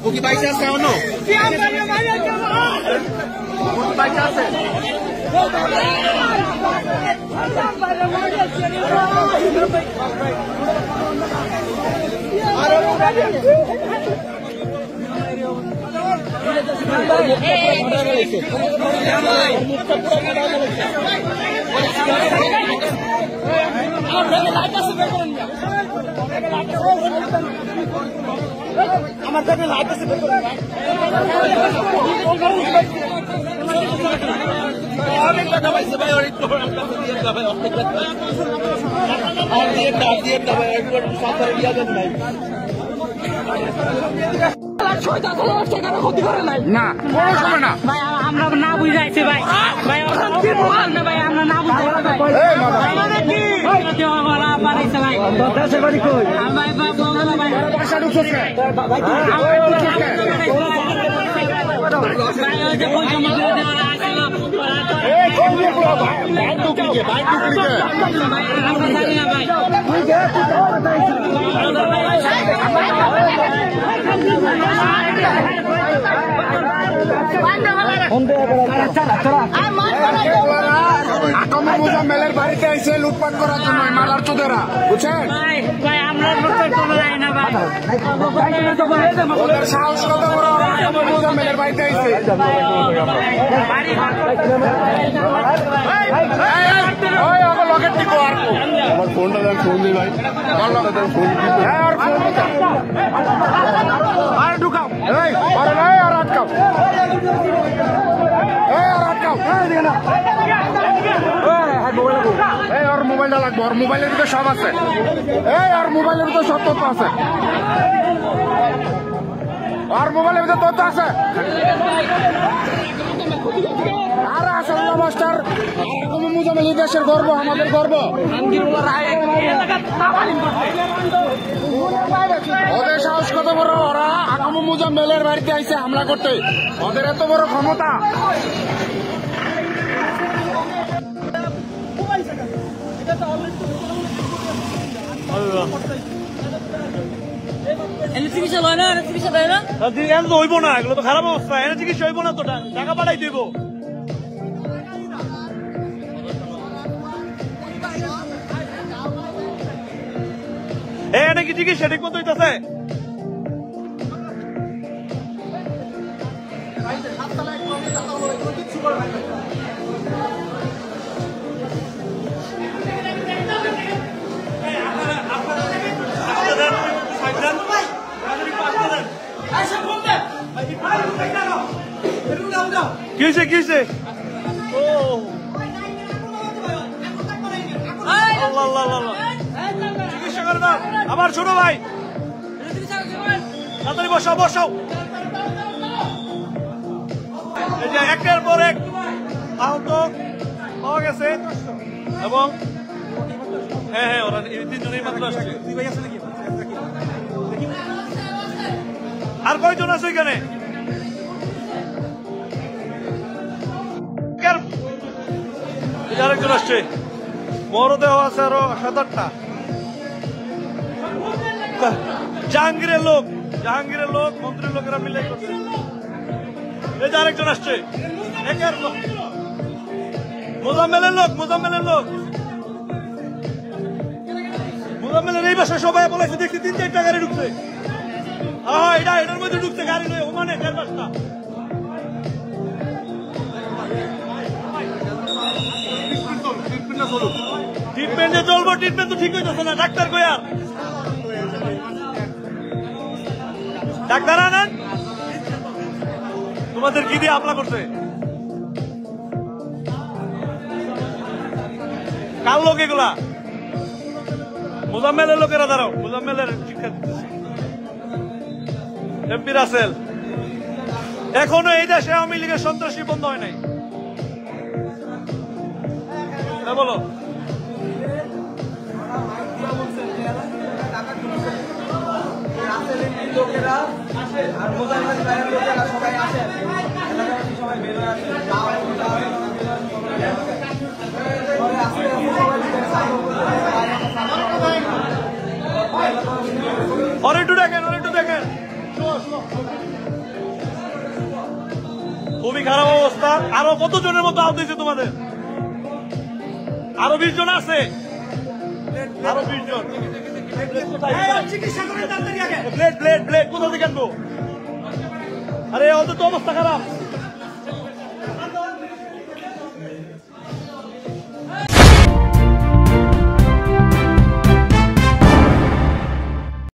O que vai ser ação ou não? O que vai ser ação? আমার কাছে light আছে বের করে অনেক টাকা পাইছে ভাই অনেক টাকা ভাই অনেক টাকা আর দিয়ে ভাই একবার সাথে ইয়া দেন ভাই না কোনো সময় না ভাই আমরা না বুঝাইছি ভাই ভাই ভাই আমরা না বুঝাইছি ভাই মেলের বাড়িতে এসে লুটপাট করার জন্য মালার চোদেরা বুঝছেন ভাই আমরা না ভাই ওদের সাহস কত বড় মেলের বাড়িতে এসে আমার ফোনটা দেন ফোন দিই ভাই আর ঢুকাও আর আটকাও ওর মোবাইলটা লাগবে ওর মোবাইলের ভিতরে সব আছে আর মোবাইলের ভিতরে সব তথ্য আছে আর মোবাইলের ভিতরে তথ্য আছে আর আসল্লা মাস্টার মুজামিল দেশের গর্ব আমাদের গর্ব ওদের সাহস কত বড় ওরা আগামী মুজাম্মেলের বাড়িতে আইসে হামলা করতে ওদের এত বড় ক্ষমতা চিকিৎসা হয় না চিকিৎসা দেয় না হইব না এগুলো তো খারাপ অবস্থা এনে চিকিৎসা হইব না তো টাকা পাঠাই দিব এনে কি চিকিৎসা ঠিক মতো হইতেছে কিসে কিসে চিকিৎসা করে না আবার ছোট ভাই তাড়াতাড়ি বসাও বসাও এই যে একের পর এক আহত পাওয়া গেছে এবং হ্যাঁ হ্যাঁ ওরা তিনজনেই মাত্র আসছে আর কয়জন আছে এখানে আরেকজন আসছে মরদেহ আছে আরো 7-8টা জাহাঙ্গীরের লোক মন্ত্রীর লোকেরা মিলে করছে এই যে আরেকজন আসছে মোজাম্মেলের এই বাসায় সবাই বলেছে দেখছি 3-4টা গাড়ি ঢুকছে এটার মধ্যে ঢুকছে গাড়ি নয় ওমানে 4-5টা ট্রিটমেন্টে চলবো ট্রিটমেন্ট তো ঠিক হইতেছে না ডাক্তার কই আর ডাক্তার আনেন তোমাদের কি দিয়ে আপলা করছে কার লোক এগুলা মোজাম্মেলের লোকেরা দাঁড়াও মোজাম্মেলের শিক্ষা দিতেছে এমপি রাসেল এখনো এই দেশে আওয়ামী লীগের সন্ত্রাসী বন্ধ হয় নাই বলো লোকেরা আর মোজাহিদ ভাইয়ের লোকেরা সবাই আসেন, এলাকাবাসী সবাই বের হয়ে আসেন। পরে আস্তে আস্তে সবাই মিলে সাইকেল করতে আর একটু দেখেন, আর একটু দেখেন। খুবই খারাপ অবস্থা। আরো কতজনের মতো আহত হয়েছে তোমাদের? আরো 20 জন আছে, আরো 20 জন। ব্লেড ব্লেড ব্লেড কোথা থেকে আনবো? আরে ওদের তো অবস্থা খারাপ।